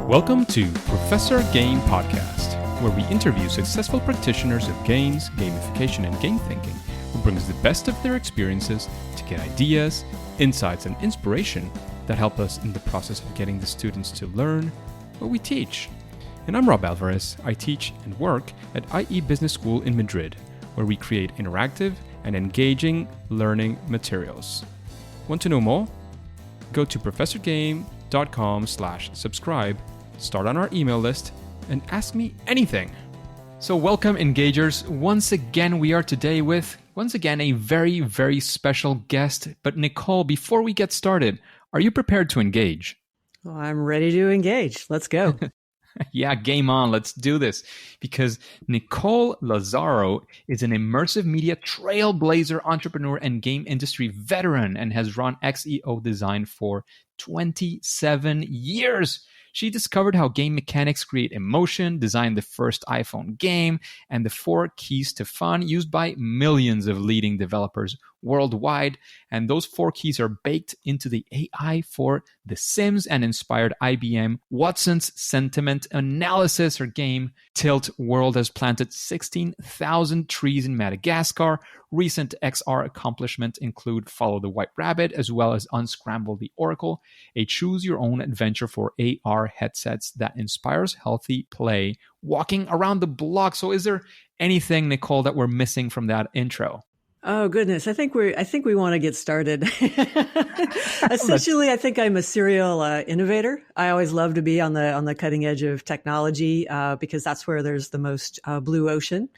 Welcome to Professor Game Podcast, where we interview successful practitioners of games, gamification, and game thinking who brings the best of their experiences to get ideas, insights, and inspiration that help us in the process of getting the students to learn what we teach. And I'm Rob Alvarez. I teach and work at IE Business School in Madrid, where we create interactive and engaging learning materials. Want to know more? Go to professorgame.com/subscribe, start on our email list, and ask me anything. So welcome, engagers. Once again, we are today with, a very, very special guest. But Nicole, before we get started, are you prepared to engage? Well, I'm ready to engage. Let's go. Yeah, game on. Let's do this. Because Nicole Lazzaro is an immersive media trailblazer entrepreneur and game industry veteran and has run XEODesign for 27 years. She discovered how game mechanics create emotion, designed the first iPhone game, and the 4 keys to fun used by millions of leading developers worldwide. And those 4 keys are baked into the AI for The Sims and inspired IBM Watson's sentiment analysis. Her game, Tilt World, has planted 16,000 trees in Madagascar. Recent XR accomplishments include Follow the White Rabbit, as well as Unscramble the Oracle, a choose-your-own adventure for AR headsets that inspires healthy play, walking around the block. So is there anything, Nicole, that we're missing from that intro? Oh goodness, I think we want to get started. Essentially, I think I'm a serial innovator. I always love to be on the cutting edge of technology because that's where there's the most blue ocean.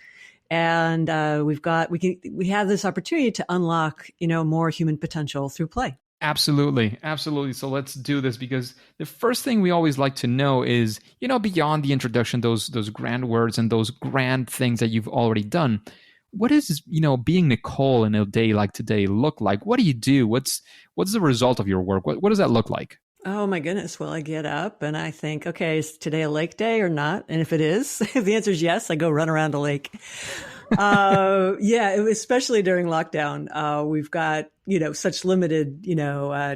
And we have this opportunity to unlock, more human potential through play. Absolutely. So let's do this, because the first thing we always like to know is, beyond the introduction, those grand words and those grand things that you've already done, what is, being Nicole in a day like today look like? What do you do? What's the result of your work? What does that look like? Oh my goodness. Well, I get up and I think, okay, is today a lake day or not? And if it is, if the answer is yes, I go run around a lake. Especially during lockdown, we've got, such limited,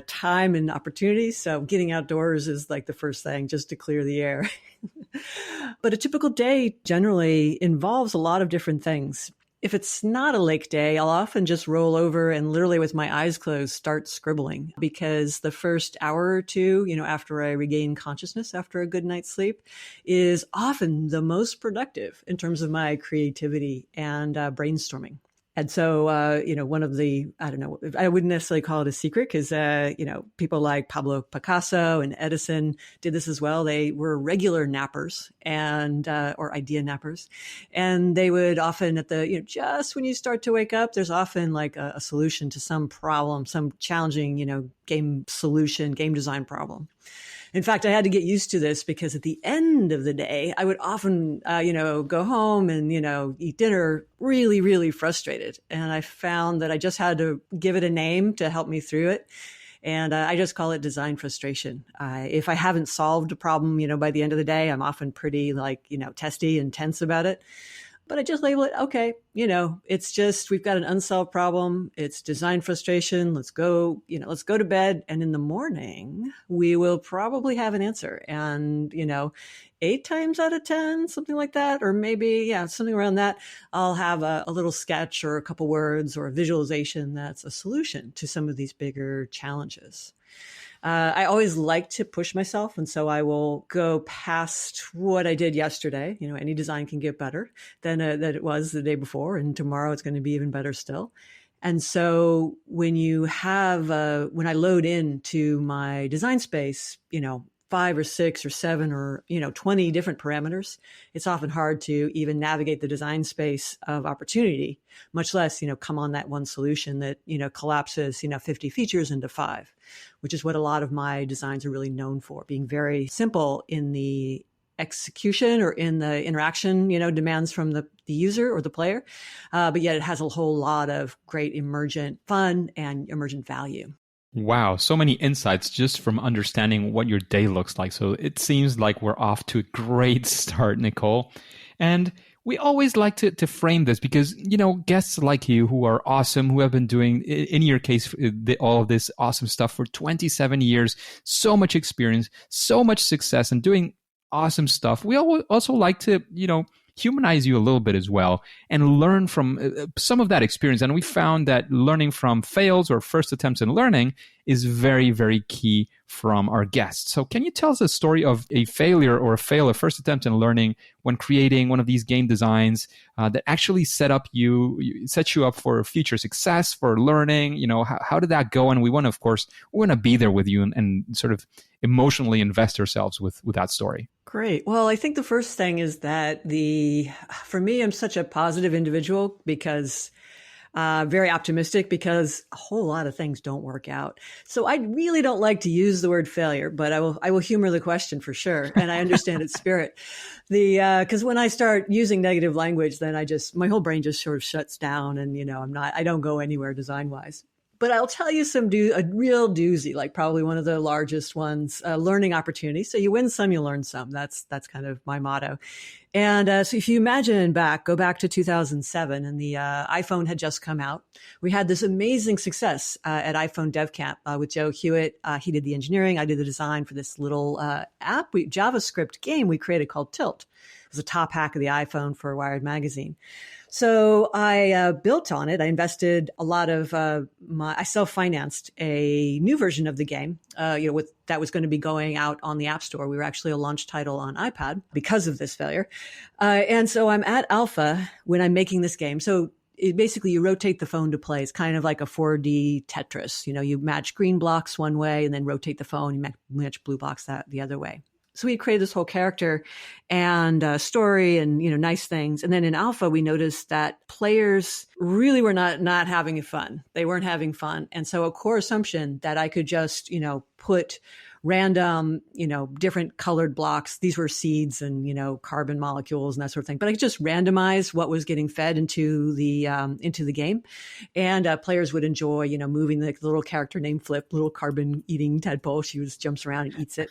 time and opportunities. So getting outdoors is like the first thing, just to clear the air. But a typical day generally involves a lot of different things. If it's not a lake day, I'll often just roll over and literally with my eyes closed start scribbling, because the first hour or two, after I regain consciousness after a good night's sleep, is often the most productive in terms of my creativity and brainstorming. And so, one of the, I wouldn't necessarily call it a secret because, people like Pablo Picasso and Edison did this as well. They were regular nappers and, or idea nappers. And they would often just when you start to wake up, there's often like a solution to some problem, some challenging, game design problem. In fact, I had to get used to this because at the end of the day, I would often, go home and, eat dinner really, really frustrated. And I found that I just had to give it a name to help me through it. And I just call it design frustration. If I haven't solved a problem, by the end of the day, I'm often pretty testy and tense about it. But I just label it, okay, it's just, we've got an unsolved problem. It's design frustration. Let's go to bed. And in the morning, we will probably have an answer. And, 8 times out of 10, something like that, or maybe, something around that, I'll have a little sketch or a couple words or a visualization that's a solution to some of these bigger challenges. I always like to push myself. And so I will go past what I did yesterday. Any design can get better than it was the day before. And tomorrow it's going to be even better still. And so when when I load into my design space, 5 or 6 or 7 or, 20 different parameters, it's often hard to even navigate the design space of opportunity, much less, come on that one solution that, collapses, 50 features into 5, which is what a lot of my designs are really known for, being very simple in the execution or in the interaction, demands from the user or the player. But yet it has a whole lot of great emergent fun and emergent value. Wow, so many insights just from understanding what your day looks like. So it seems like we're off to a great start, Nicole. And we always like to frame this because, guests like you who are awesome, who have been doing, in your case, all of this awesome stuff for 27 years, so much experience, so much success, and doing awesome stuff. We also like to, humanize you a little bit as well and learn from some of that experience. And we found that learning from fails or first attempts in learning is very, very key from our guests. So can you tell us a story of a failure or a first attempt in learning when creating one of these game designs that actually set you up for future success, for learning? How did that go? And we want to be there with you and sort of emotionally invest ourselves with that story. Great. Well, I think the first thing is that for me, I'm such a positive individual because very optimistic, because a whole lot of things don't work out. So I really don't like to use the word failure, but I will humor the question for sure. And I understand its spirit. Because when I start using negative language, then my whole brain just sort of shuts down, and I don't go anywhere design wise. But I'll tell you a real doozy, like probably one of the largest ones, learning opportunities. So you win some, you learn some. That's kind of my motto. And so if you go back to 2007, and the iPhone had just come out. We had this amazing success at iPhone Dev Camp with Joe Hewitt. He did the engineering. I did the design for this little JavaScript game we created called Tilt. It was a top hack of the iPhone for Wired magazine. So I built on it. I invested a lot of I self-financed a new version of the game, that was going to be going out on the App Store. We were actually a launch title on iPad because of this failure. And so I'm at alpha when I'm making this game. So basically you rotate the phone to play. It's kind of like a 4D Tetris. You match green blocks one way and then rotate the phone. You match blue blocks the other way. So we created this whole character and story and, nice things. And then in alpha, we noticed that players really were not having fun. They weren't having fun. And so a core assumption that I could just, put random, different colored blocks. These were seeds and, carbon molecules and that sort of thing. But I could just randomize what was getting fed into the game. And players would enjoy, moving the little character named Flip, little carbon eating tadpole. She jumps around and eats it.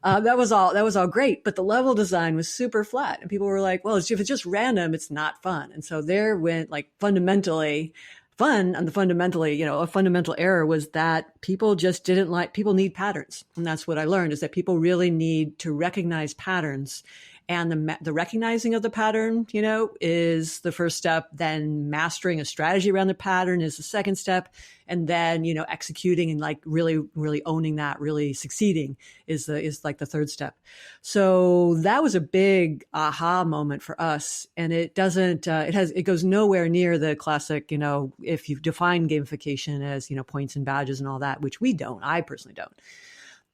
That was all great. But the level design was super flat. And people were like, well, if it's just random, it's not fun. And so there went fundamentally fun. And a fundamental error was that people just people need patterns. And that's what I learned, is that people really need to recognize patterns. And the recognizing of the pattern, is the first step. Then mastering a strategy around the pattern is the second step. And then, executing and really, really owning that, really succeeding is like the third step. So that was a big aha moment for us. And it goes nowhere near the classic, if you define gamification as, points and badges and all that, which we don't. I personally don't.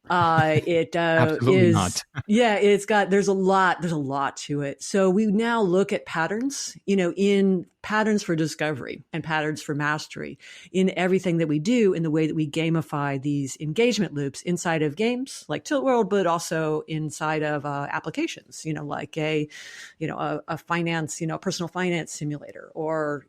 Absolutely not. Yeah, there's a lot to it. So we now look at patterns, in patterns for discovery and patterns for mastery in everything that we do, in the way that we gamify these engagement loops inside of games like Tilt World, but also inside of applications, like a finance, a personal finance simulator, or,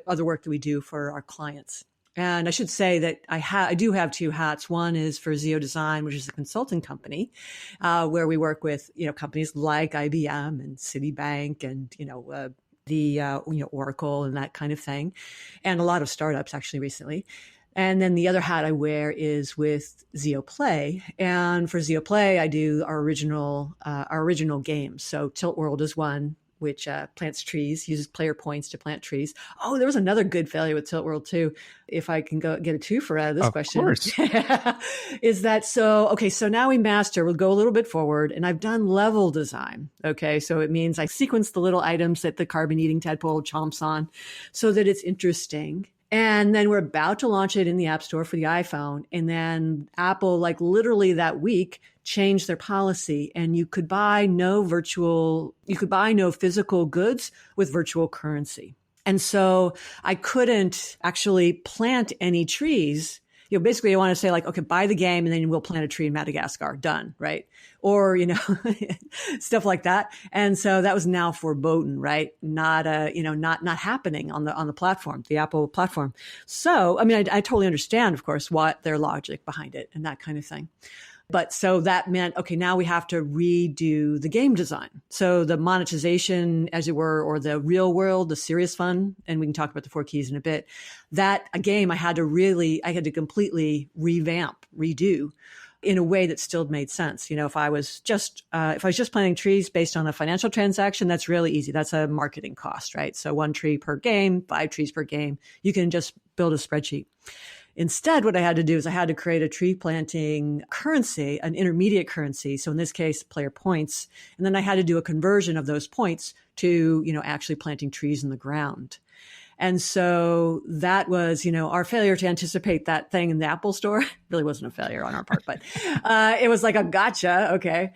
other work that we do for our clients. And I should say that I do have two hats. One is for XEODesign, which is a consulting company, where we work with, companies like IBM and Citibank and, Oracle and that kind of thing. And a lot of startups actually recently. And then the other hat I wear is with XeoPlay. And for XeoPlay, I do our original games. So Tilt World is one, which plants trees, uses player points to plant trees. Oh, there was another good failure with Tilt World too. If I can get a twofer out of this question. Of course. Is that so? Okay, so now we'll go a little bit forward, and I've done level design. Okay, so it means I sequence the little items that the carbon-eating tadpole chomps on so that it's interesting. And then we're about to launch it in the App Store for the iPhone. And then Apple, literally that week, changed their policy, and you could buy no physical goods with virtual currency. And so I couldn't actually plant any trees. Basically I want to say okay, buy the game and then we'll plant a tree in Madagascar. Done. Right. Or, stuff like that. And so that was now verboten, right? Not happening on the platform, the Apple platform. So, I totally understand, of course, what their logic behind it and that kind of thing. But so that meant, okay, now we have to redo the game design. So the monetization, as it were, or the real world, the serious fun, and we can talk about the 4 keys in a bit. That a game I had to completely redo. in a way that still made sense. If I was just planting trees based on a financial transaction, that's really easy. That's a marketing cost, right? So 1 tree per game, 5 trees per game. You can just build a spreadsheet. Instead, what I had to do is I had to create a tree planting currency, an intermediate currency. So in this case, player points. And then I had to do a conversion of those points to, actually planting trees in the ground. And so that was, our failure to anticipate that thing in the Apple Store. Really wasn't a failure on our part, but it was like a gotcha. Okay.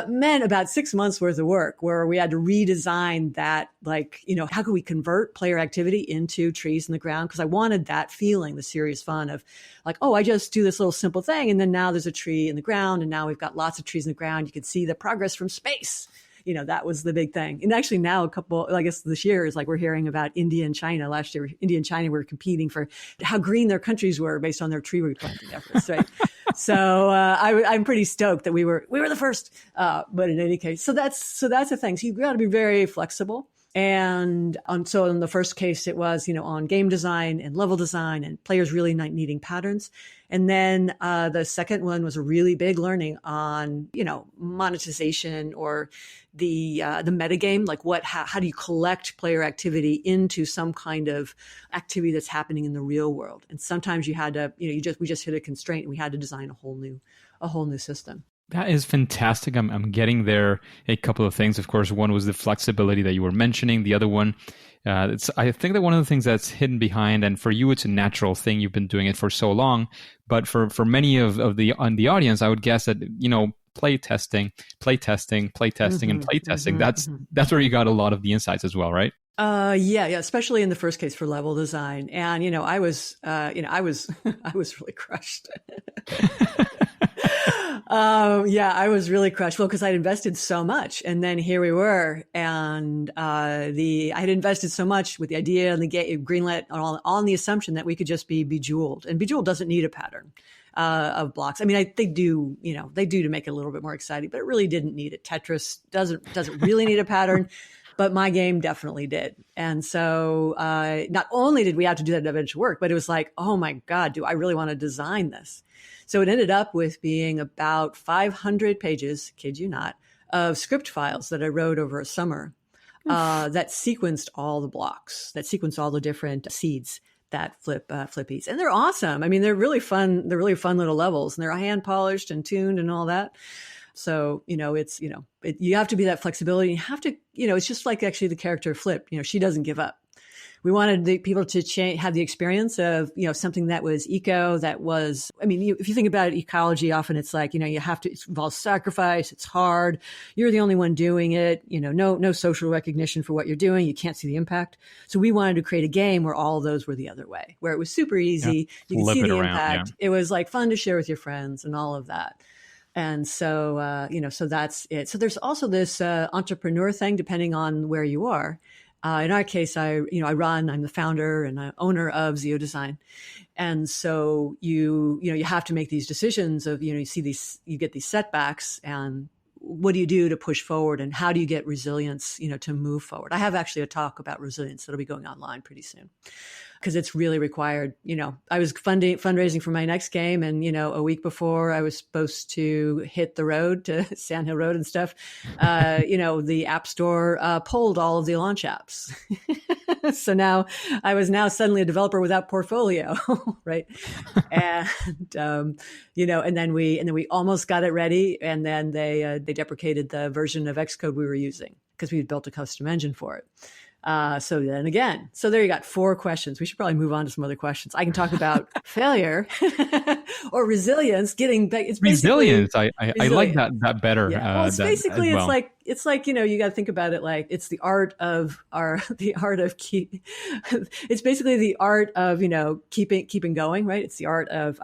Meant about 6 months worth of work where we had to redesign that, how could we convert player activity into trees in the ground? Because I wanted that feeling, the serious fun of like, oh, I just do this little simple thing. And then now there's a tree in the ground. And now we've got lots of trees in the ground. You can see the progress from space. That was the big thing. And actually now I guess this year is like we're hearing about India and China. Last year, India and China were competing for how green their countries were based on their tree replanting efforts, right? So I'm pretty stoked that we were the first. But in any case, so that's the thing. So you've got to be very flexible. And so in the first case, it was, on game design and level design and players really needing patterns. And then the second one was a really big learning on, monetization or the metagame, like how do you collect player activity into some kind of activity that's happening in the real world? And sometimes you had to, we just hit a constraint and we had to design a whole new system. That is fantastic. I'm getting there. A couple of things. Of course, one was the flexibility that you were mentioning. The other one, I think that one of the things that's hidden behind, and for you, it's a natural thing. You've been doing it for so long. But for many of the audience, I would guess that, play testing, and play testing. That's where you got a lot of the insights as well, right? Yeah, especially in the first case for level design. And, I was really crushed. I was really crushed. Well, because I'd invested so much, and then here we were, and I had invested so much with the idea and the greenlit on the assumption that we could just be Bejeweled, and Bejeweled doesn't need a pattern of blocks. I mean, they do to make it a little bit more exciting, but it really didn't need it. Tetris doesn't really need a pattern. But my game definitely did. And so not only did we have to do that eventual work, but it was like, oh my God, do I really want to design this? So it ended up with being about 500 pages, kid you not, of script files that I wrote over a summer that sequenced all the blocks, that sequenced all the different seeds that flippies. And they're awesome. I mean, they're really fun. They're really fun little levels, and they're hand polished and tuned and all that. So, you have to be that flexibility. You have to, it's just like actually the character Flip, she doesn't give up. We wanted the people to have the experience of, something that was if you think about it, ecology, often it's like, you have to, it involves sacrifice. It's hard. You're the only one doing it. No social recognition for what you're doing. You can't see the impact. So we wanted to create a game where all of those were the other way, where it was super easy. Yeah. You could see the impact. Yeah. It was like fun to share with your friends and all of that. And so, so that's it. So there's also this entrepreneur thing, depending on where you are. In our case, I'm the founder and owner of XEODesign. And so you have to make these decisions of, you get these setbacks, and what do you do to push forward, and how do you get resilience, to move forward? I have actually a talk about resilience that'll be going online pretty soon, because it's really required. I was fundraising for my next game, and, a week before I was supposed to hit the road to Sand Hill Road and stuff, the App Store pulled all of the launch apps. So now I was suddenly a developer without portfolio, right? And, and then we almost got it ready, and then they deprecated the version of Xcode we were using because we had built a custom engine for it. So then again, so there you got 4 questions. We should probably move on to some other questions. I can talk about failure or resilience. It's resilience. I like that better. Yeah. Well, it's basically it's like you got to think about it like it's the art of it's basically the art of keeping going, right? It's the art of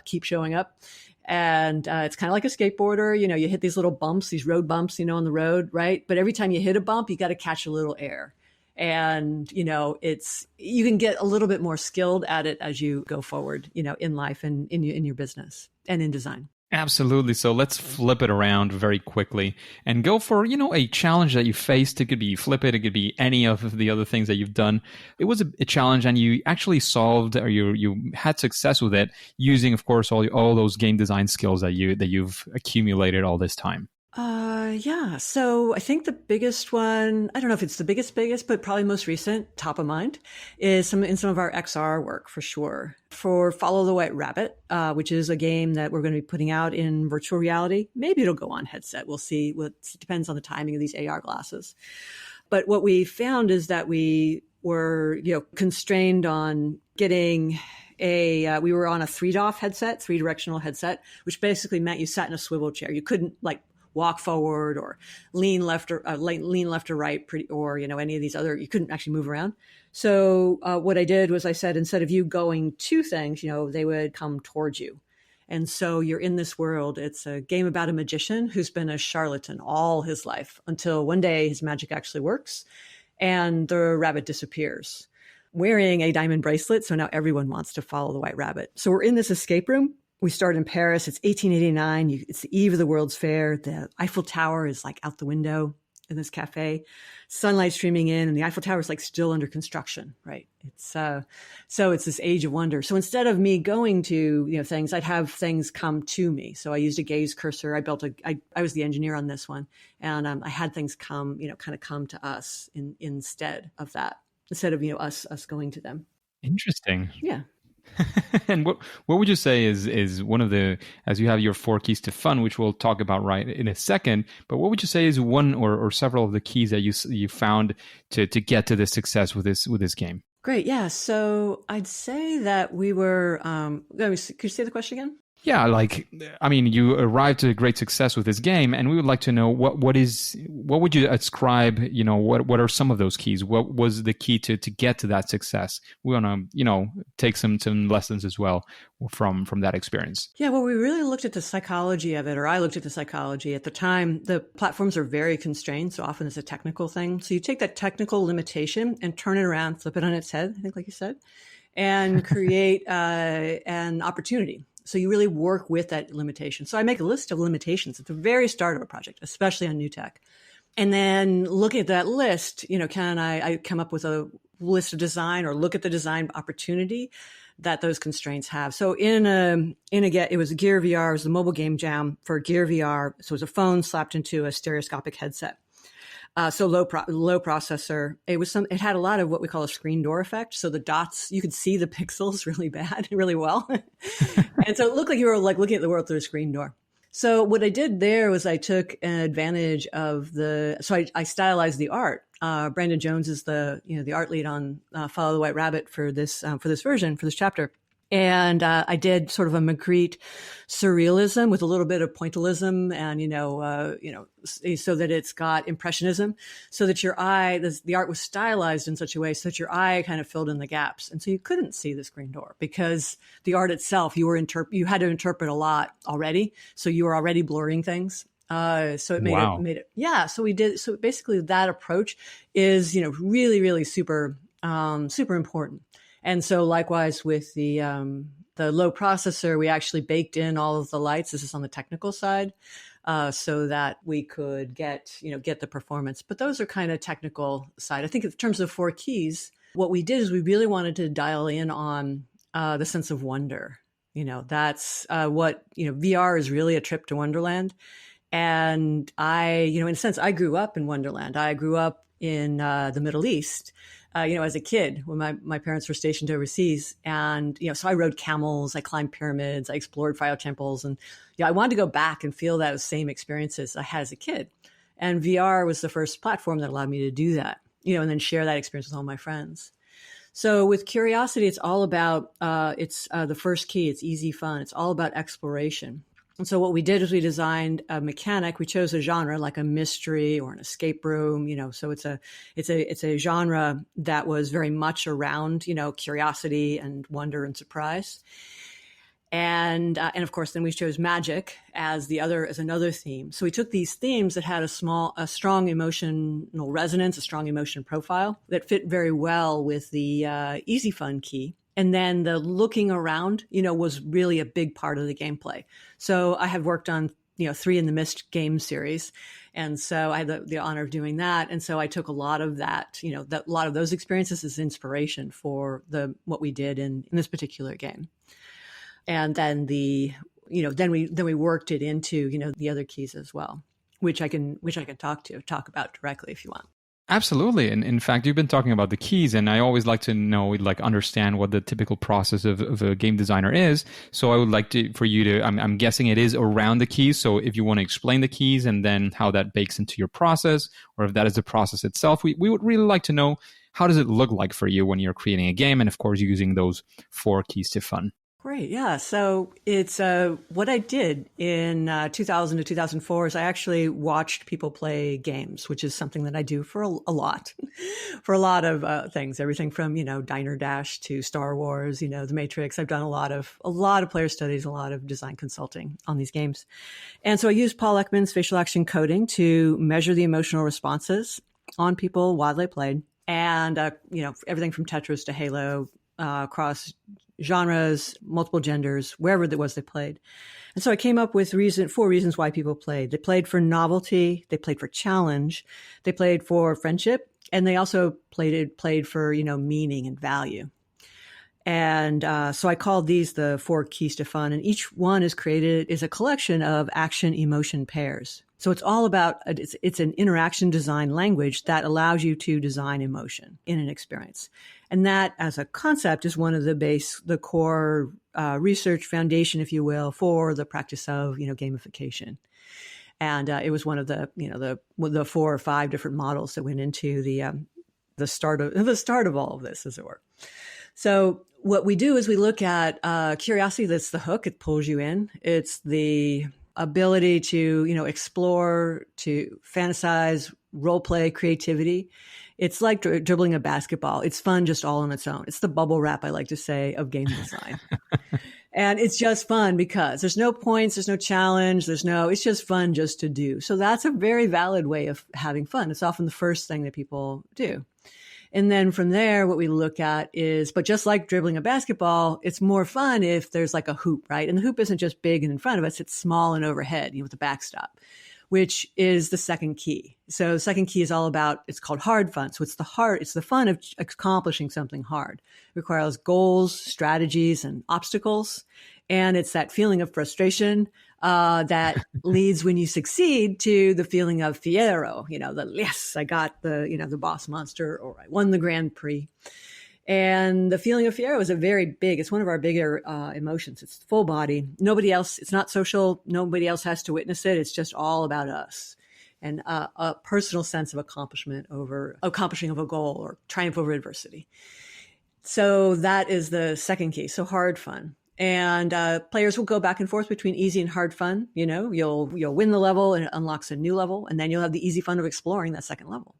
keep showing up. And it's kind of like a skateboarder, you hit these little bumps, these road bumps, on the road, right? But every time you hit a bump, you got to catch a little air. And, you can get a little bit more skilled at it as you go forward, in life and in your business and in design. Absolutely. So let's flip it around very quickly and go for, a challenge that you faced. It could be flip it. It could be any of the other things that you've done. It was a challenge and you actually solved, or you had success with it using, of course, all those game design skills that you've accumulated all this time. Yeah. So I think the biggest one, I don't know if it's the biggest, but probably most recent, top of mind, is some of our XR work for sure. For Follow the White Rabbit, which is a game that we're going to be putting out in virtual reality. Maybe it'll go on headset. We'll see. It depends on the timing of these AR glasses. But what we found is that we were, constrained on getting we were on a 3DOF headset, 3-directional headset, which basically meant you sat in a swivel chair. You couldn't walk forward or lean left or right, or any of these other. You couldn't actually move around. So what I did was I said, instead of you going to things, they would come towards you. And so you're in this world. It's a game about a magician who's been a charlatan all his life until one day his magic actually works and the rabbit disappears, wearing a diamond bracelet. So now everyone wants to follow the white rabbit. So we're in this escape room. We start in Paris. It's 1889. It's the eve of the World's Fair. The Eiffel Tower is out the window in this cafe, sunlight streaming in, and the Eiffel Tower is still under construction, right? It's so it's this age of wonder. So instead of me going to things, I'd have things come to me. So I used a gaze cursor. I was the engineer on this one, and I had things come come to us instead of that, instead of us going to them. Interesting. Yeah. And what would you say is one of the, as you have your 4 keys to fun, which we'll talk about right in a second, but what would you say is one or several of the keys that you found to get to this success with this game? Great. Yeah. So I'd say that we were, could you say the question again? Yeah, you arrived to great success with this game, and we would like to know what would you ascribe, what are some of those keys? What was the key to get to that success? We want to, take some lessons as well from that experience. Yeah, well, we really looked at the psychology of it, or I looked at the psychology. At the time, the platforms are very constrained, so often it's a technical thing. So you take that technical limitation and turn it around, flip it on its head, I think like you said, and create an opportunity. So you really work with that limitation. So I make a list of limitations at the very start of a project, especially on new tech. And then looking at that list, can I come up with a list of design or look at the design opportunity that those constraints have. So it was a Gear VR, it was the mobile game jam for Gear VR. So it was a phone slapped into a stereoscopic headset. So low processor. It had a lot of what we call a screen door effect. So the dots, you could see the pixels really bad, really well. And so it looked like you were looking at the world through a screen door. So what I did there was I took advantage of I stylized the art. Brandon Jones is the art lead on Follow the White Rabbit for this chapter. And I did sort of a Magritte surrealism with a little bit of pointillism, and so that it's got impressionism, so that your eye, the art was stylized in such a way so that your eye kind of filled in the gaps, and so you couldn't see the screen door because the art itself you had to interpret a lot already, so you were already blurring things. So it made it. Yeah. So we did. So basically, that approach is really, really super important. And so likewise with the low processor, we actually baked in all of the lights. This is on the technical side, so that we could get the performance. But those are kind of technical side. I think in terms of 4 keys, what we did is we really wanted to dial in on the sense of wonder. That's what, VR is really a trip to Wonderland. And in a sense, I grew up in Wonderland. I grew up in the Middle East. As a kid when my parents were stationed overseas. And, so I rode camels, I climbed pyramids, I explored fire temples. And, I wanted to go back and feel those same experiences I had as a kid. And VR was the first platform that allowed me to do that, and then share that experience with all my friends. So with Curiosity, it's all about, the first key. It's easy fun. It's all about exploration. And so what we did is we designed a mechanic. We chose a genre like a mystery or an escape room, so it's a genre that was very much around, curiosity and wonder and surprise. And of course, then we chose magic as another theme. So we took these themes that had a strong emotional resonance, a strong emotion profile that fit very well with the easy fun key. And then the looking around, was really a big part of the gameplay. So I had worked on, 3 in the Mist game series. And so I had the honor of doing that. And so I took a lot of that, a lot of those experiences as inspiration for what we did in this particular game. And then then we worked it into, the other keys as well, which I can talk about directly if you want. Absolutely. And in fact, you've been talking about the keys, and I always like to know, understand what the typical process of a game designer is. So I would like for you to, I'm guessing it is around the keys. So if you want to explain the keys and then how that bakes into your process, or if that is the process itself, we would really like to know, how does it look like for you when you're creating a game? And of course, using those 4 keys to fun. Great. Yeah. So it's what I did in 2000 to 2004 is I actually watched people play games, which is something that I do for a lot, for a lot of things, everything from, Diner Dash to Star Wars, The Matrix. I've done a lot of player studies, a lot of design consulting on these games. And so I used Paul Ekman's facial action coding to measure the emotional responses on people while they played. And, everything from Tetris to Halo, across genres, multiple genders, wherever it was they played. And so I came up with 4 reasons why people played. They played for novelty, they played for challenge, they played for friendship, and they also played for, meaning and value. And so I called these the 4 keys to fun, and each one is a collection of action emotion pairs. So it's all about, it's an interaction design language that allows you to design emotion in an experience. And that as a concept is one of the core research foundation, if you will, for the practice of, gamification. And it was one of the 4 or 5 different models that went into the start of all of this, as it were. So what we do is we look at curiosity. That's the hook. It pulls you in. It's the ability to, explore, to fantasize, role play, creativity. It's like dribbling a basketball. It's fun just all on its own. It's the bubble wrap, I like to say, of game design. And it's just fun because there's no points, there's no challenge, it's just fun just to do. So that's a very valid way of having fun. It's often the first thing that people do. And then from there, what we look at is, but just like dribbling a basketball, it's more fun if there's like a hoop, right? And the hoop isn't just big and in front of us, it's small and overhead, with the backstop, which is the second key. So the second key is all about, it's called hard fun. So it's the fun of accomplishing something hard. It requires goals, strategies, and obstacles. And it's that feeling of frustration that leads when you succeed to the feeling of fiero, yes, I got the boss monster, or I won the Grand Prix. And the feeling of fiero is it's one of our bigger emotions. It's full body. Nobody else, it's not social. Nobody else has to witness it. It's just all about us. And a personal sense of accomplishment over accomplishing of a goal or triumph over adversity. So that is the second key. So hard fun. And players will go back and forth between easy and hard fun. You'll win the level and it unlocks a new level. And then you'll have the easy fun of exploring that second level.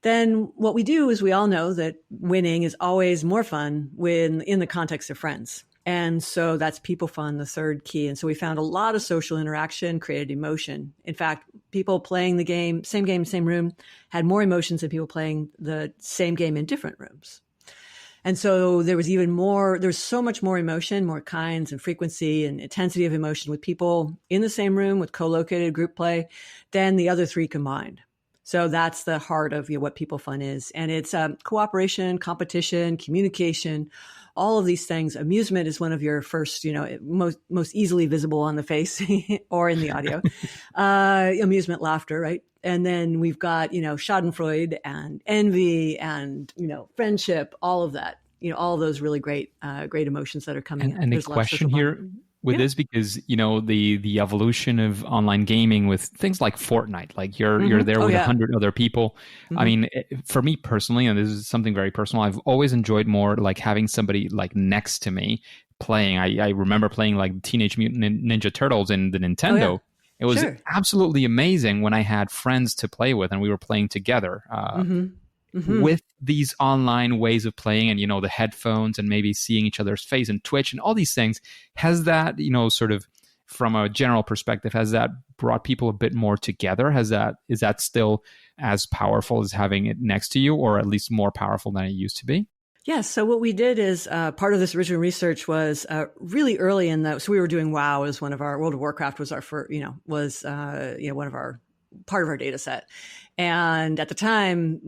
Then what we do is we all know that winning is always more fun when in the context of friends. And so that's people fun, the third key. And so we found a lot of social interaction created emotion. In fact, people playing the game, same room, had more emotions than people playing the same game in different rooms. And so there's so much more emotion, more kinds and frequency and intensity of emotion with people in the same room with co-located group play than the other 3 combined. So that's the heart of what people fun is. And it's cooperation, competition, communication, all of these things. Amusement is one of your first, most easily visible on the face or in the audio. Amusement, laughter, right? And then we've got, schadenfreude and envy and, friendship, all of that, all of those really great emotions that are coming in. And the question here with this, because, the evolution of online gaming with things like Fortnite, like you're there with 100 other people. Mm-hmm. I mean, for me personally, and this is something very personal, I've always enjoyed more like having somebody like next to me playing. I remember playing like Teenage Mutant Ninja Turtles in the Nintendo. Oh, yeah. It was absolutely amazing when I had friends to play with and we were playing together with these online ways of playing and, the headphones and maybe seeing each other's face and Twitch and all these things. Has that, sort of from a general perspective, has that brought people a bit more together? Is that still as powerful as having it next to you, or at least more powerful than it used to be? Yeah. So what we did is part of this original research was really early in the. So we were doing WoW as one of our World of Warcraft was our first, one of our part of our data set. And at the time,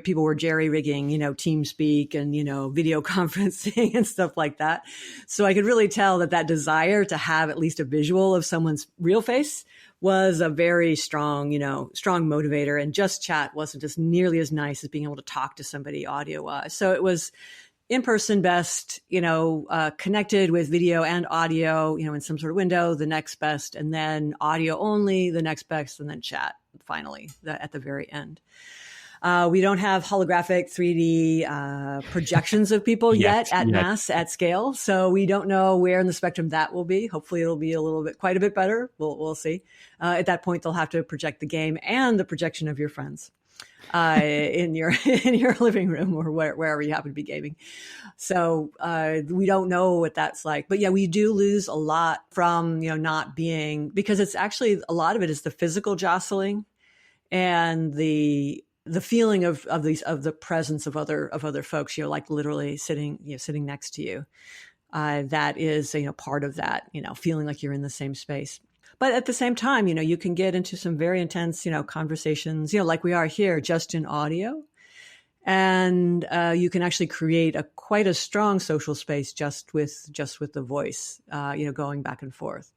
people were jerry rigging, TeamSpeak and video conferencing and stuff like that. So I could really tell that desire to have at least a visual of someone's real face was a very strong motivator. And just chat wasn't just nearly as nice as being able to talk to somebody audio wise. So it was in person best, connected with video and audio, in some sort of window, the next best, and then audio only, the next best, and then chat finally at the very end. We don't have holographic 3D projections of people yet at mass, at scale. So we don't know where in the spectrum that will be. Hopefully it'll be quite a bit better. We'll see. At that point, they'll have to project the game and the projection of your friends in your living room or wherever you happen to be gaming. So we don't know what that's like. But yeah, we do lose a lot from not being, because it's actually a lot of it is the physical jostling and the feeling of the presence of other folks, like literally sitting next to you. That is, part of that, feeling like you're in the same space. But at the same time, you can get into some very intense, conversations, like we are here, just in audio. And you can actually create quite a strong social space just with the voice, going back and forth.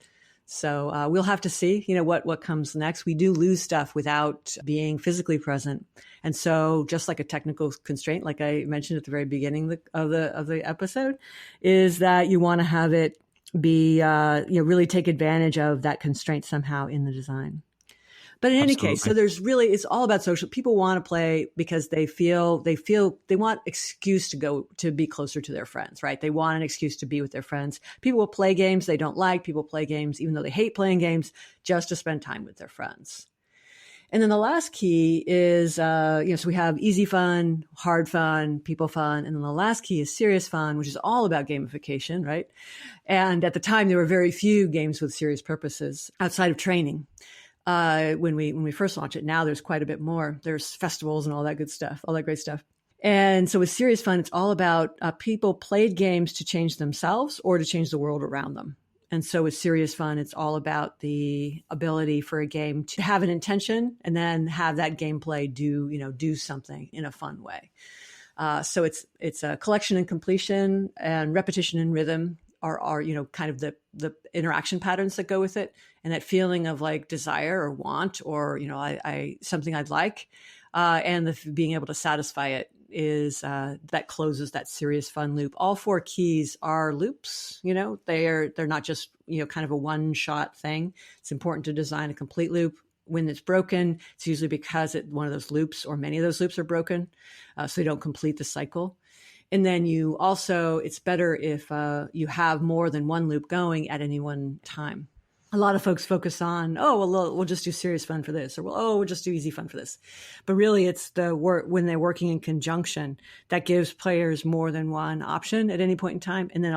So we'll have to see, what comes next. We do lose stuff without being physically present. And so just like a technical constraint, like I mentioned at the very beginning of the episode, is that you want to have it be, really take advantage of that constraint somehow in the design. But in any case, so it's all about social. People want to play because they want excuse to be closer to their friends, right? They want an excuse to be with their friends. People will play games they don't like. People play games, even though they hate playing games, just to spend time with their friends. And then the last key is, so we have easy fun, hard fun, people fun. And then the last key is serious fun, which is all about gamification, right? And at the time, there were very few games with serious purposes outside of training. When we first launched it. Now there's quite a bit more. There's festivals and all that good stuff, all that great stuff. And so with serious fun, it's all about people played games to change themselves or to change the world around them. And so with serious fun, it's all about the ability for a game to have an intention and then have that gameplay do something in a fun way. So it's a collection and completion, and repetition and rhythm are kind of the interaction patterns that go with it, and that feeling of like desire or want or I something I'd like, and being able to satisfy it is that closes that serious fun loop. All four keys are loops. They're not just kind of a one shot thing. It's important to design a complete loop. When it's broken, it's usually because one of those loops or many of those loops are broken, so you don't complete the cycle. And then it's better if you have more than one loop going at any one time. A lot of folks focus on, we'll just do serious fun for this, or we'll just do easy fun for this. But really it's the work when they're working in conjunction that gives players more than one option at any point in time, and then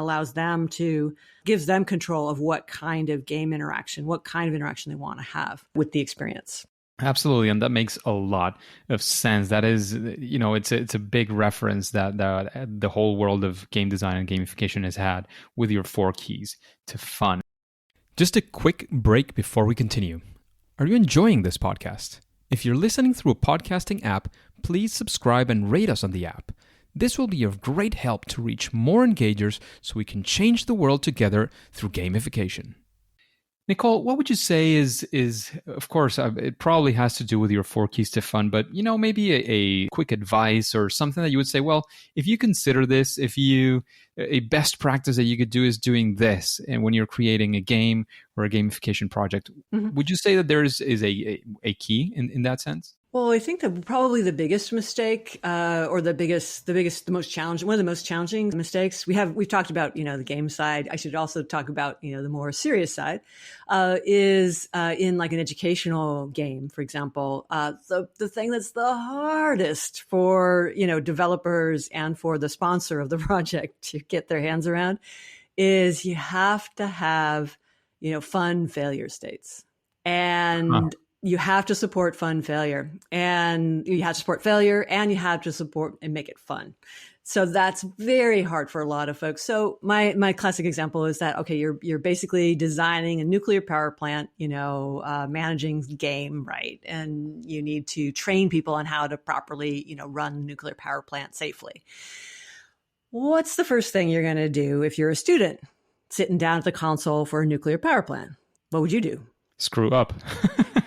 gives them control of what kind of interaction they want to have with the experience. Absolutely, and that makes a lot of sense. That is, it's a big reference that the whole world of game design and gamification has had with your four keys to fun. Just a quick break before we continue. Are you enjoying this podcast? If you're listening through a podcasting app, please subscribe and rate us on the app. This will be of great help to reach more engagers so we can change the world together through gamification. Nicole, what would you say is of course, it probably has to do with your four keys to fun, but maybe a quick advice or something that you would say, well, if you consider this, a best practice that you could do is doing this, and when you're creating a game or a gamification project, would you say that there is a key in that sense? Well, I think that probably the biggest mistake, or the most challenging, one of the most challenging mistakes we've talked about, the game side. I should also talk about, the more serious side, is in like an educational game, for example, the thing that's the hardest for, developers and for the sponsor of the project to get their hands around is you have to have, fun failure states. And you have to support fun failure, and you have to support failure, and you have to support and make it fun. So that's very hard for a lot of folks. So my classic example is that, okay, you're basically designing a nuclear power plant, managing game, right? And you need to train people on how to properly, run a nuclear power plant safely. What's the first thing you're going to do if you're a student sitting down at the console for a nuclear power plant? What would you do? Screw up.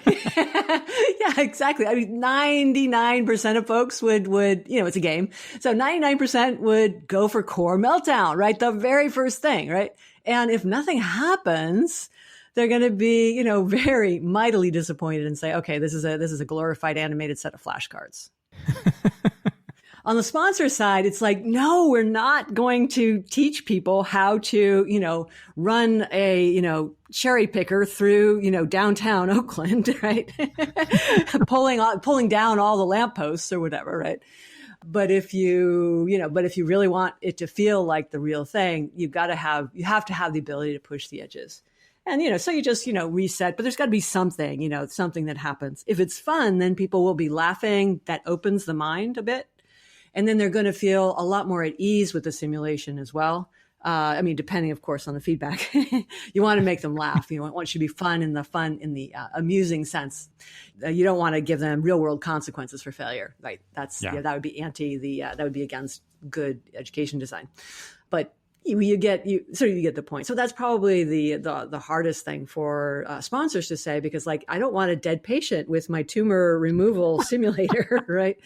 Yeah, exactly. I mean, 99% of folks would, it's a game. So 99% would go for core meltdown, right? The very first thing, right? And if nothing happens, they're going to be, very mightily disappointed and say, okay, this is a glorified animated set of flashcards. On the sponsor side, it's like, no, we're not going to teach people how to, run a, cherry picker through, downtown Oakland, right? pulling down all the lampposts or whatever, right? But if you really want it to feel like the real thing, you have to have the ability to push the edges. And, so you just, reset, but there's got to be something, something that happens. If it's fun, then people will be laughing. That opens the mind a bit. And then they're going to feel a lot more at ease with the simulation as well. Depending, of course, on the feedback. You want to make them laugh. You want it to be fun in the amusing sense. You don't want to give them real world consequences for failure, right? That would be that would be against good education design. But you get the point. So that's probably the hardest thing for sponsors to say, because I don't want a dead patient with my tumor removal simulator, right?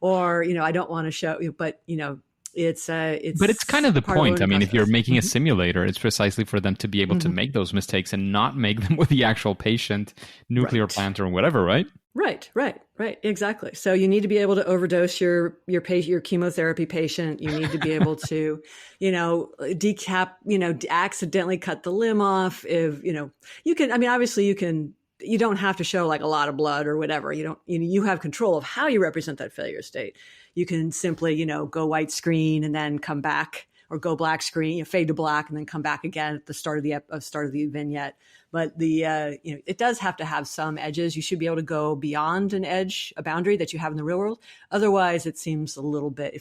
Or I don't want to show you, but it's kind of the point. I mean, if you're making a simulator, it's precisely for them to be able to make those mistakes and not make them with the actual patient, nuclear plant or whatever, right? Right. Exactly. So you need to be able to overdose your chemotherapy patient. You need to be able to, accidentally cut the limb off. If, you can, obviously you don't have to show a lot of blood or whatever. You have control of how you represent that failure state. You can simply, go white screen and then come back, or go black screen, fade to black and then come back again at the start of the vignette. But it does have to have some edges. You should be able to go beyond a boundary that you have in the real world. Otherwise, it feels a little bit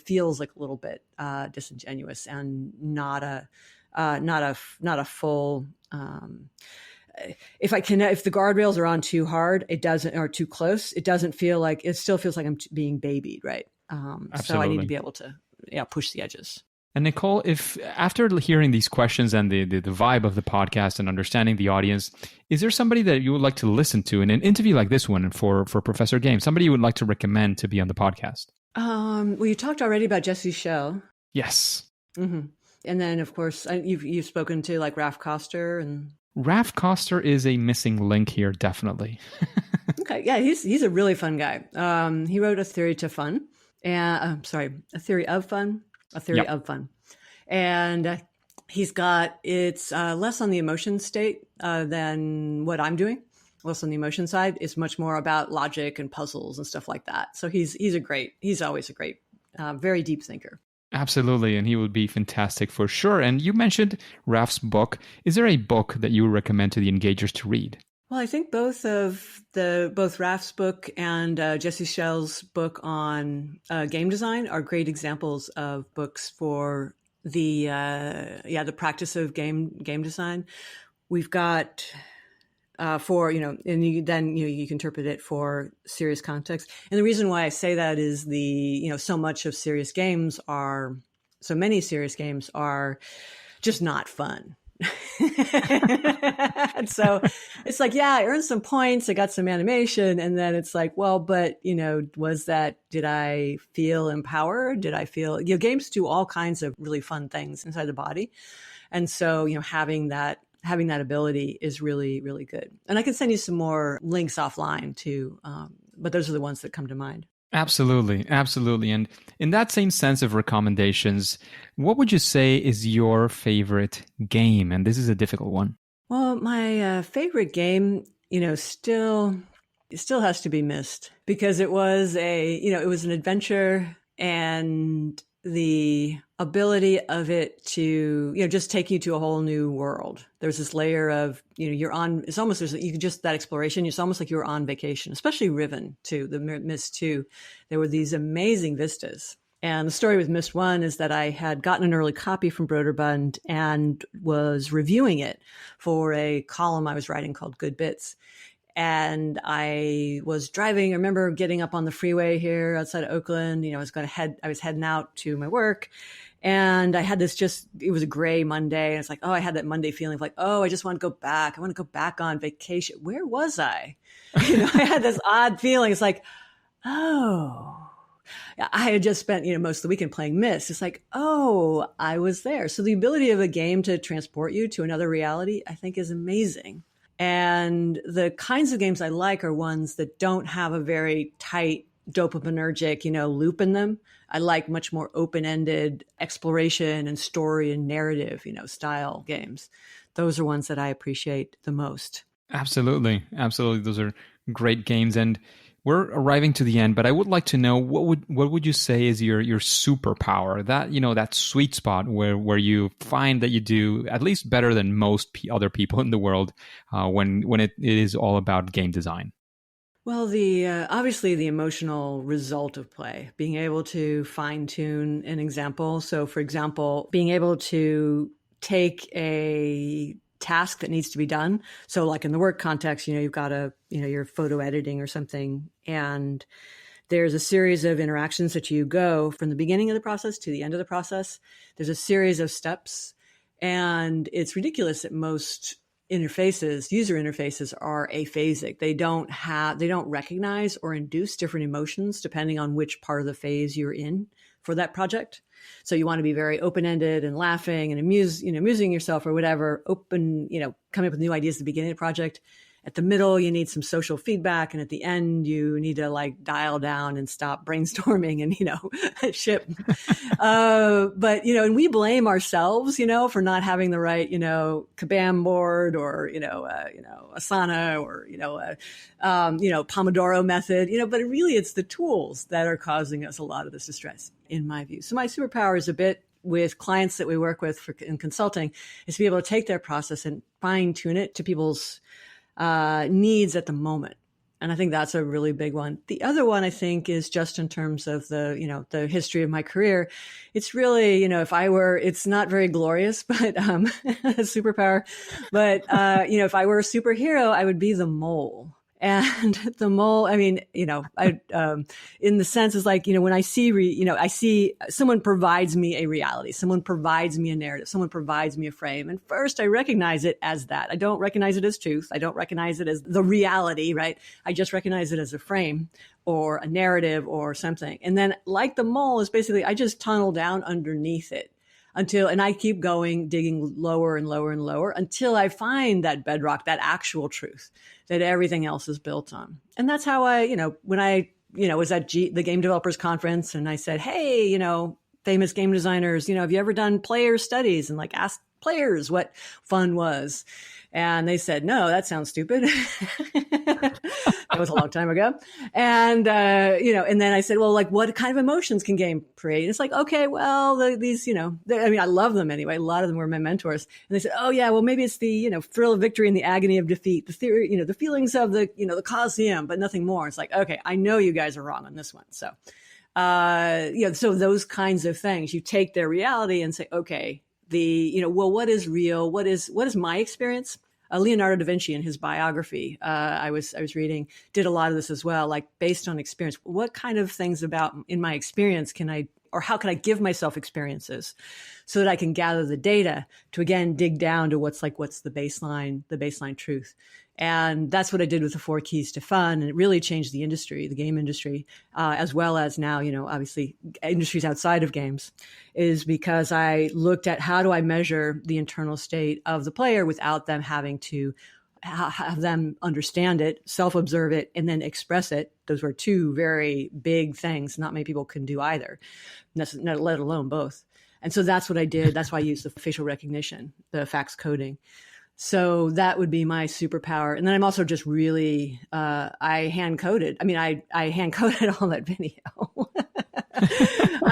disingenuous and not a full. If the guardrails are on too hard, or too close, it still feels like I'm being babied, right? So I need to be able to, push the edges. And Nicole, if after hearing these questions and the vibe of the podcast and understanding the audience, is there somebody that you would like to listen to in an interview like this one for Professor Game? Somebody you would like to recommend to be on the podcast? Well, you talked already about Jesse Schell. Yes. Mm-hmm. And then, of course, you've spoken to Raf Koster and. Raf Koster is a missing link here, definitely. Okay, yeah, he's a really fun guy. He wrote A Theory of Fun, A Theory of Fun. And he's got, it's less on the emotion state than what I'm doing. Less on the emotion side. It's much more about logic and puzzles and stuff like that. So he's always a great, very deep thinker. Absolutely, and he would be fantastic for sure. And you mentioned Raf's book. Is there a book that you would recommend to the engagers to read? Well, I think both Raf's book and Jesse Schell's book on game design are great examples of books for the practice of game design. We've got and you can interpret it for serious context. And the reason why I say that is so many serious games are just not fun. And so it's I earned some points, I got some animation, and then it's did I feel empowered? Did I feel, games do all kinds of really fun things inside the body. And so, having that ability is really, really good. And I can send you some more links offline too. But those are the ones that come to mind. Absolutely. And in that same sense of recommendations, what would you say is your favorite game? And this is a difficult one. Well, my favorite game, still has to be Myst, because it was an adventure, and the ability of it to, just take you to a whole new world. There's this layer of, it's almost, that exploration, it's almost like you were on vacation, especially Riven 2, the Myst 2. There were these amazing vistas. And the story with Myst 1 is that I had gotten an early copy from Broderbund and was reviewing it for a column I was writing called Good Bits. And I was driving. I remember getting up on the freeway here outside of Oakland. I was heading out to my work, and I had it was a gray Monday. And it's like, I had that Monday feeling of like, I just want to go back. I want to go back on vacation. Where was I? I had this odd feeling. It's like, I had just spent, most of the weekend playing Myst. It's like, I was there. So the ability of a game to transport you to another reality, I think, is amazing. And the kinds of games I like are ones that don't have a very tight dopaminergic, loop in them. I like much more open-ended exploration and story and narrative, style games. Those are ones that I appreciate the most. Absolutely. Those are great games. And we're arriving to the end, but I would like to know what would you say is your superpower, that that sweet spot where you find that you do at least better than most other people in the world when it is all about game design. Well, obviously the emotional result of play, being able to fine tune an example. So, for example, being able to take a task that needs to be done. So like in the work context, you've got you're photo editing or something, and there's a series of interactions that you go from the beginning of the process to the end of the process. There's a series of steps, and it's ridiculous that most user interfaces are aphasic. They don't recognize or induce different emotions depending on which part of the phase you're in for that project. So you want to be very open-ended and laughing and amusing yourself or whatever, coming up with new ideas at the beginning of the project. At the middle, you need some social feedback. And at the end, you need to dial down and stop brainstorming and, ship. But, and we blame ourselves, for not having the right, Kabam board or, Asana or, Pomodoro method, but really it's the tools that are causing us a lot of this distress, in my view. So my superpower is a bit with clients that we work with in consulting is to be able to take their process and fine tune it to people's needs at the moment. And I think that's a really big one. The other one I think is just in terms of the history of my career. It's really, it's not very glorious, but, a superpower, but, if I were a superhero, I would be the mole. And the mole, in the sense is like, when I see, I see someone provides me a reality, someone provides me a narrative, someone provides me a frame. And first I recognize it as that. I don't recognize it as truth. I don't recognize it as the reality, right? I just recognize it as a frame or a narrative or something. And then like the mole is basically, I just tunnel down underneath it. And I keep going, digging lower and lower and lower until I find that bedrock, that actual truth that everything else is built on. And that's how when I, was at the Game Developers Conference and I said, hey, famous game designers, have you ever done player studies and asked players what fun was? And they said, no, that sounds stupid. That was a long time ago. And, and then I said, well, what kind of emotions can game create? And it's like, okay, well, these, I love them anyway. A lot of them were my mentors. And they said, oh yeah, well, maybe it's the, thrill of victory and the agony of defeat, the theory, the feelings of the, the Colosseum, but nothing more. It's like, okay, I know you guys are wrong on this one. So, so those kinds of things, you take their reality and say, okay, what is real? What is my experience? Leonardo da Vinci in his biography, I was reading, did a lot of this as well, based on experience. What kind of things about in my experience how can I give myself experiences so that I can gather the data to again dig down to what's the baseline truth. And that's what I did with the 4 keys to fun. And it really changed the industry, the game industry, as well as now, obviously industries outside of games, is because I looked at how do I measure the internal state of the player without them having to have them understand it, self-observe it, and then express it. Those were 2 very big things. Not many people can do either, let alone both. And so that's what I did. That's why I used the facial recognition, the fax coding. So that would be my superpower. And then I'm also just really, I hand coded. I hand coded all that video.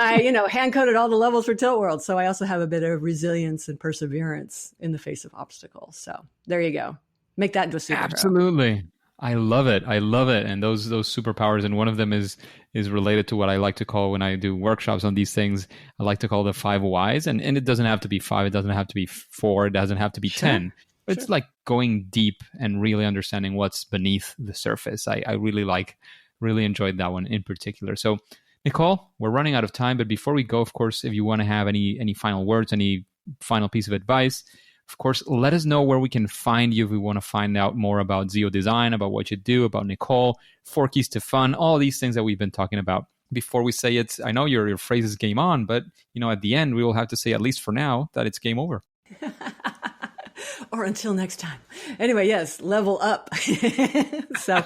I, hand coded all the levels for Tilt World. So I also have a bit of resilience and perseverance in the face of obstacles. So there you go. Make that into a superhero. Absolutely. I love it. I love it. And those superpowers, and one of them is related to what I like to call, when I do workshops on these things, I like to call the 5 whys. And it doesn't have to be 5, it doesn't have to be 4, it doesn't have to be 10. But it's like going deep and really understanding what's beneath the surface. I really enjoyed that one in particular. So Nicole, we're running out of time, but before we go, of course, if you want to have any final words, any final piece of advice, of course, let us know where we can find you if we want to find out more about XEODesign, about what you do, about Nicole, 4 Keys to Fun, all these things that we've been talking about. Before we say it, I know your phrase is game on, but at the end, we will have to say, at least for now, that it's game over. Or until next time. Anyway, yes, level up. So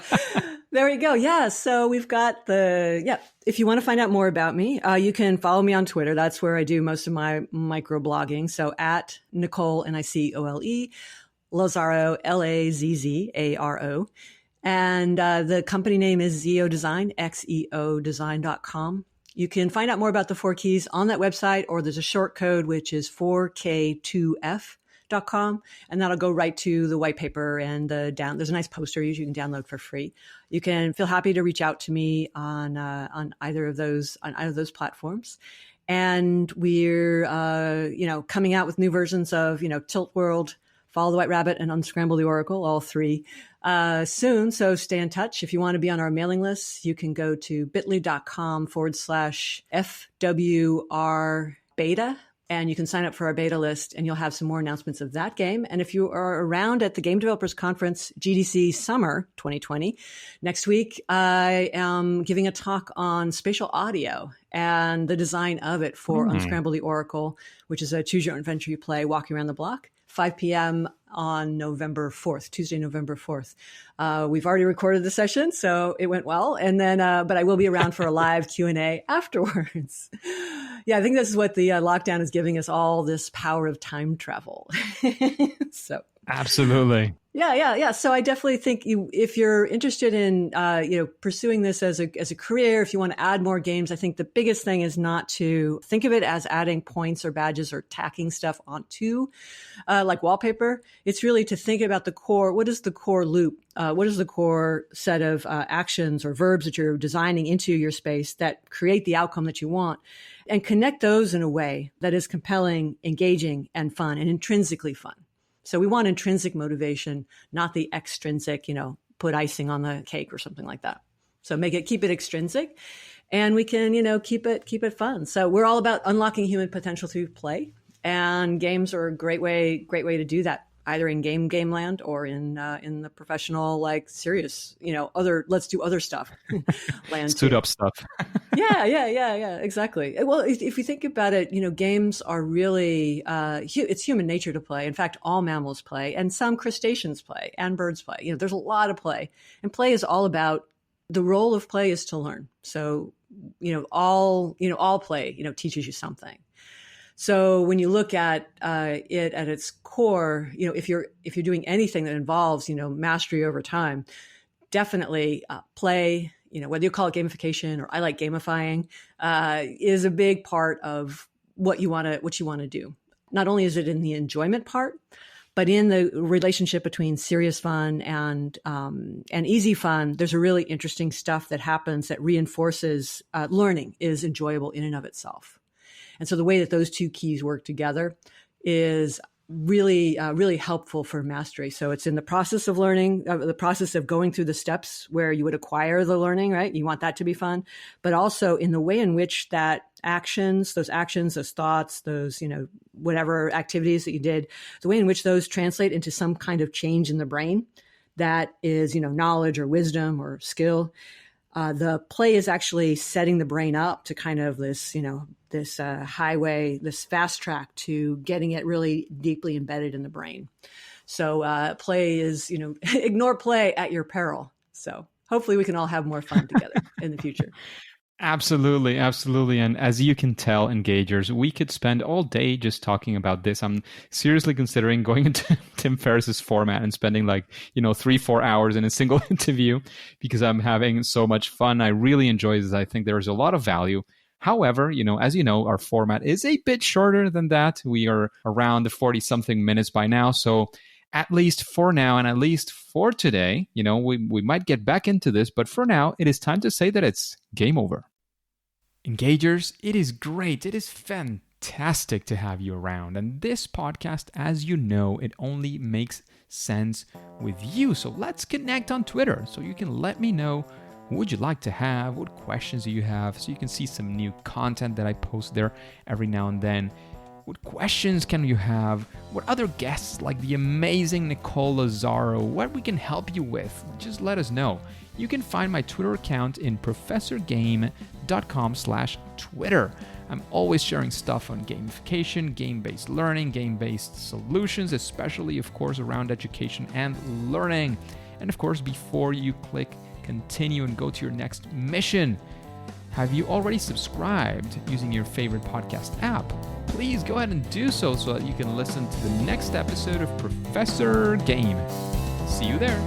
there we go. Yeah. So we've got if you want to find out more about me, you can follow me on Twitter. That's where I do most of my microblogging. So at Nicole, Nicole, Lazzaro, Lazzaro. And the company name is XEODesign, XEODesign.com. You can find out more about the 4 keys on that website, or there's a short code, which is 4K2F. .com, and that'll go right to the white paper and there's a nice poster you can download for free. You can feel happy to reach out to me on either of those platforms. And we're coming out with new versions of Tilt World, Follow the White Rabbit, and Unscramble the Oracle, all 3 soon. So stay in touch. If you want to be on our mailing list, you can go to bit.ly/FWR beta. And you can sign up for our beta list, and you'll have some more announcements of that game. And if you are around at the Game Developers Conference, GDC Summer 2020, next week, I am giving a talk on spatial audio and the design of it for Unscramble the Oracle, which is a choose your own adventure you play walking around the block, 5 p.m. on November 4th, Tuesday, November 4th. We've already recorded the session, so it went well. And then, but I will be around for a live Q&A afterwards. Yeah, I think this is what the lockdown is giving us, all this power of time travel. So absolutely. Yeah. So I definitely think if you're interested in, pursuing this as a career, if you want to add more games, I think the biggest thing is not to think of it as adding points or badges or tacking stuff onto, like wallpaper. It's really to think about the core. What is the core loop? What is the core set of actions or verbs that you're designing into your space that create the outcome that you want, and connect those in a way that is compelling, engaging, and fun, and intrinsically fun. So we want intrinsic motivation, not the extrinsic, put icing on the cake or something like that. So keep it extrinsic, and we can, keep it fun. So we're all about unlocking human potential through play, and games are a great way to do that, either in game land or in the professional, like serious, let's do other stuff land. Stood up stuff. Yeah, exactly. Well, if you think about it, games are really, it's human nature to play. In fact, all mammals play, and some crustaceans play, and birds play. There's a lot of play, and play is all about, the role of play is to learn. So, all play, teaches you something. So when you look at it at its core, if you're doing anything that involves, mastery over time, definitely play, whether you call it gamification or I like gamifying, is a big part of what you want to do. Not only is it in the enjoyment part, but in the relationship between serious fun and easy fun, there's a really interesting stuff that happens that reinforces learning is enjoyable in and of itself. And so the way that those 2 keys work together is really, really helpful for mastery. So it's in the process of learning, the process of going through the steps where you would acquire the learning, right? You want that to be fun, but also in the way in which those actions, those thoughts, those, whatever activities that you did, the way in which those translate into some kind of change in the brain that is, knowledge or wisdom or skill. The play is actually setting the brain up to kind of this, this highway, this fast track to getting it really deeply embedded in the brain. So play is, ignore play at your peril. So hopefully we can all have more fun together in the future. Absolutely. And as you can tell, engagers, we could spend all day just talking about this. I'm seriously considering going into Tim Ferriss's format and spending 3-4 hours in a single interview, because I'm having so much fun. I really enjoy this. I think there's a lot of value. However, as you know, our format is a bit shorter than that. We are around the 40-something minutes by now. So at least for now, and at least for today, we might get back into this, but for now, it is time to say that it's game over. Engagers, it is great. It is fantastic to have you around. And this podcast, as you know, it only makes sense with you. So let's connect on Twitter so you can let me know who would you like to have, what questions do you have, so you can see some new content that I post there every now and then. What questions can you have? What other guests like the amazing Nicole Lazzaro, what we can help you with? Just let us know. You can find my Twitter account in professorgame.com/Twitter. I'm always sharing stuff on gamification, game-based learning, game-based solutions, especially, of course, around education and learning. And of course, before you click continue and go to your next mission, have you already subscribed using your favorite podcast app? Please go ahead and do so that you can listen to the next episode of Professor Game. See you there.